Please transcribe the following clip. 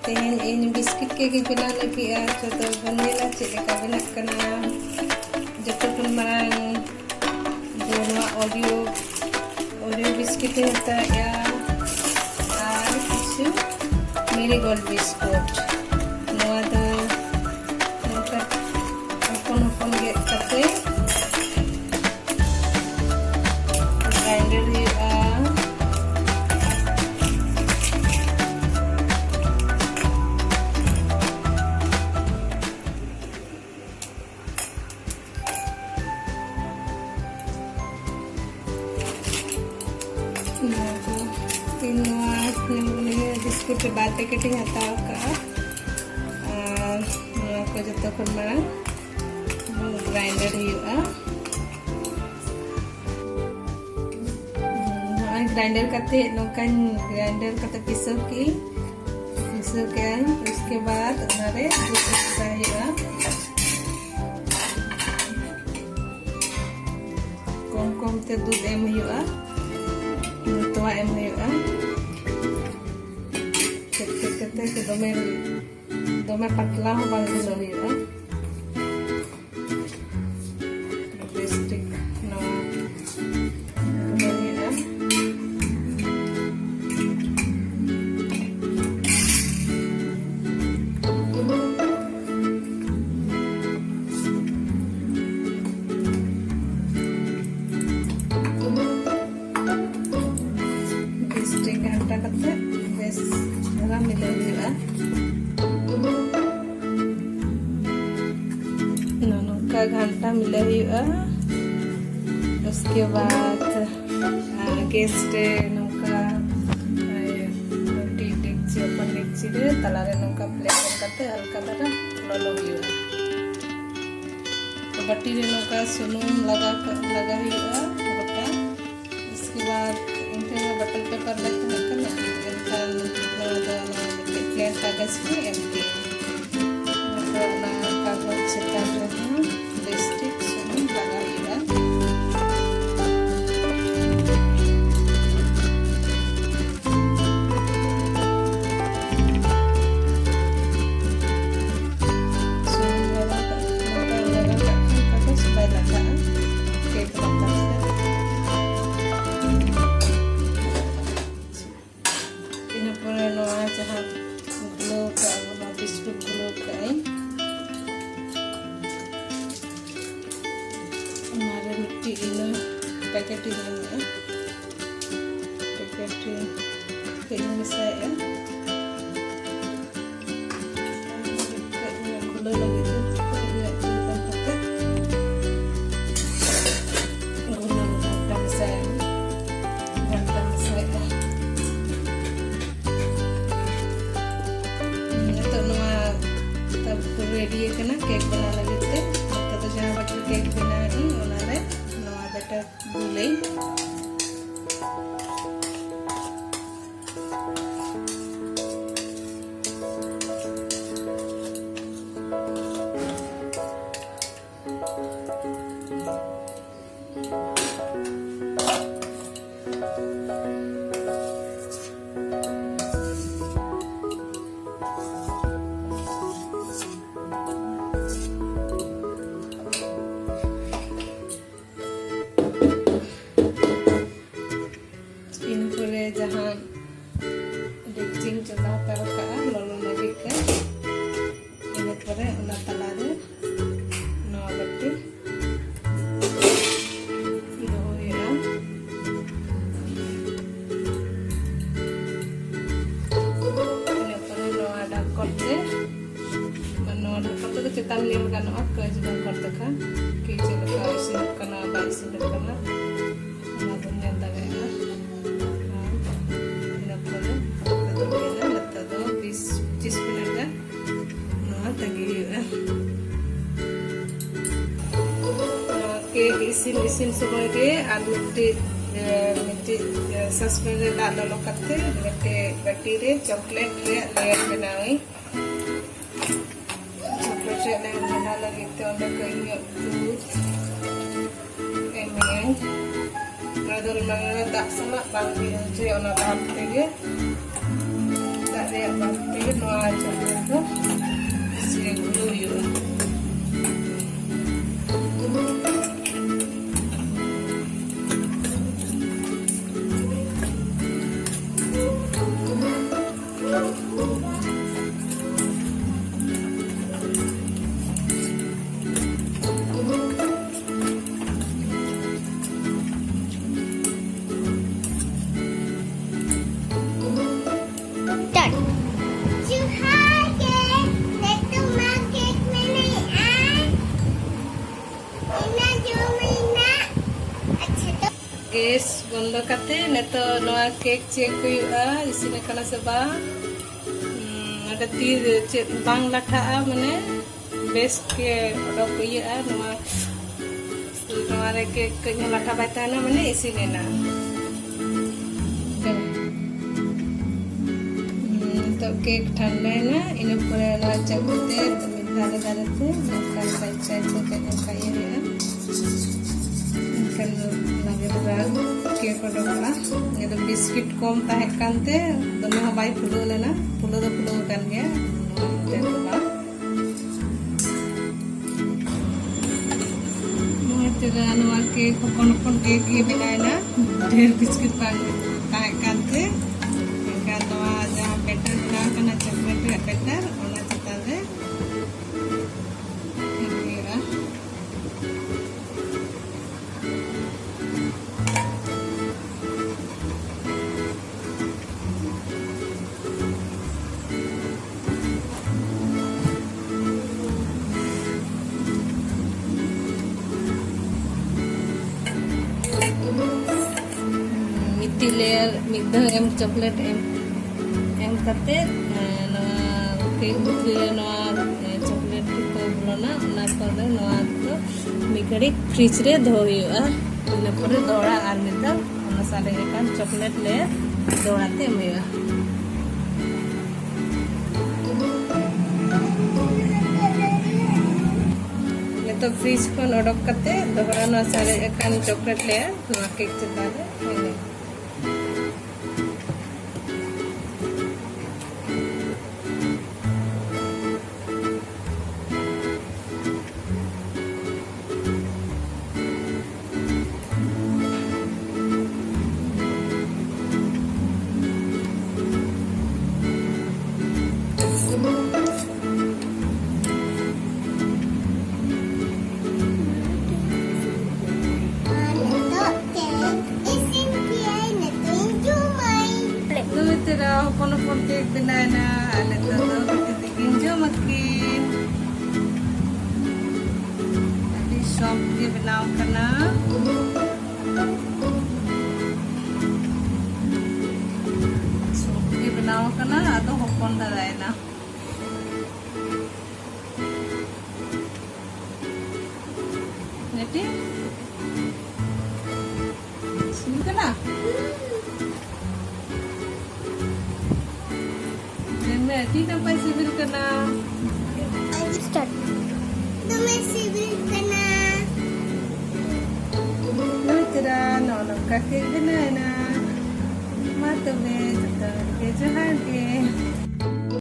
Teheng ini biskuit ke bina lagi ya, contoh vanilla cik leka bina kena jatuh pun dua Oreo biskuit itu ya, itu Marigold biskuit. Nua do nukar hopon get kate grinder ya. Biscuit के बाद packeting हटाओ का को जतो खन मांग grinder हुआ grinder करते नौकन ग्राइंडर करते पिसो के उसके बाद हमारे दूध हुआ कम ते दूध एम हुआ तोवा एम हुआ que dome patla ho bang gulo huwa stick no huwa stick घंटा करते बस मिला हुआ दोनों का घंटा मिला हुआ उसके बाद गैस पे नौका टी डेक्ची ओपन डेक्ची रे तलारे नौका प्लेट करते हल्का तरह लोलो हुआ तो बट्टी रे नौका सुनून लगा हुआ गोटा उसके बाद इनके बटन पेपर लगता है ना प्लेन कागज पे एमटी कागज चेतान लिपस्टिक सुनून लगा हुआ सुनून लगा कागज बाय लगा केक बता ina pura noa jaham glow ka na biscuit glow kai हमारे मिट्टी इन पैकेटिंग में पैकेटिंग मिसाया खुला लगे रेडी है ना केक बना लगे थे तो जहाँ बटर केक बना ही उन्होंने नवा बटर भूले जहाँ डेक्चिंग चला तरका लोलो लगे के इन परे उना तला दे नवा बट्टी इदो होया इन परे नवा डाक करते नवा डाक करते तो चितान लिम गानो कज डाक करते का कि चलका इसिन कना बा इसिन कना ना दुनिया दगेगा केक इसिन समय के और मिट्टी सस्पेन रे दाल लो करते मिट्टी बट्टी रे चॉकलेट रे लेयर बनाई चॉकलेट रे लेयर बना लगे तो उन्हें कहीं दूध एमिया रादर मंगला दाल sama bang je ona bang tege रे बात नो आज Gas bondo kate neto noa cake check huya isine kana se ba ada ti bang latha mane best ke odok huya noa re cake nya latha bai tahena mane isine na to cake thanda na ina pore la chakute dale dale te kan sai sai te kai ya kan cake odokla itu biscuit kom tahe kante dome ha bai pulo lena pulo kan ge dekla moitera noa cake kon cake ge benaina der biscuit pan tahe kante kan noa ja batter bana kana chocolate batter ona chitare layer middah em chocolate em kate na cake butri na chocolate ko bolona na pore na to mikari fridge re dhoiwa ina pore dora ar midda ona sare ekan chocolate layer dorate emya to fridge kon odok kate dora na sare ekan chocolate layer na cake chitare Hopon cake banana alat to bikin jo makin tadi shop dia बनाओ kana shop dia बनाओ kana atau hopon darai na neti sini kana tidak apa civil kena. I will start. तुम्हें civil kena. Tidak, no kaki kena na. Mata be, tetap kejahan ke.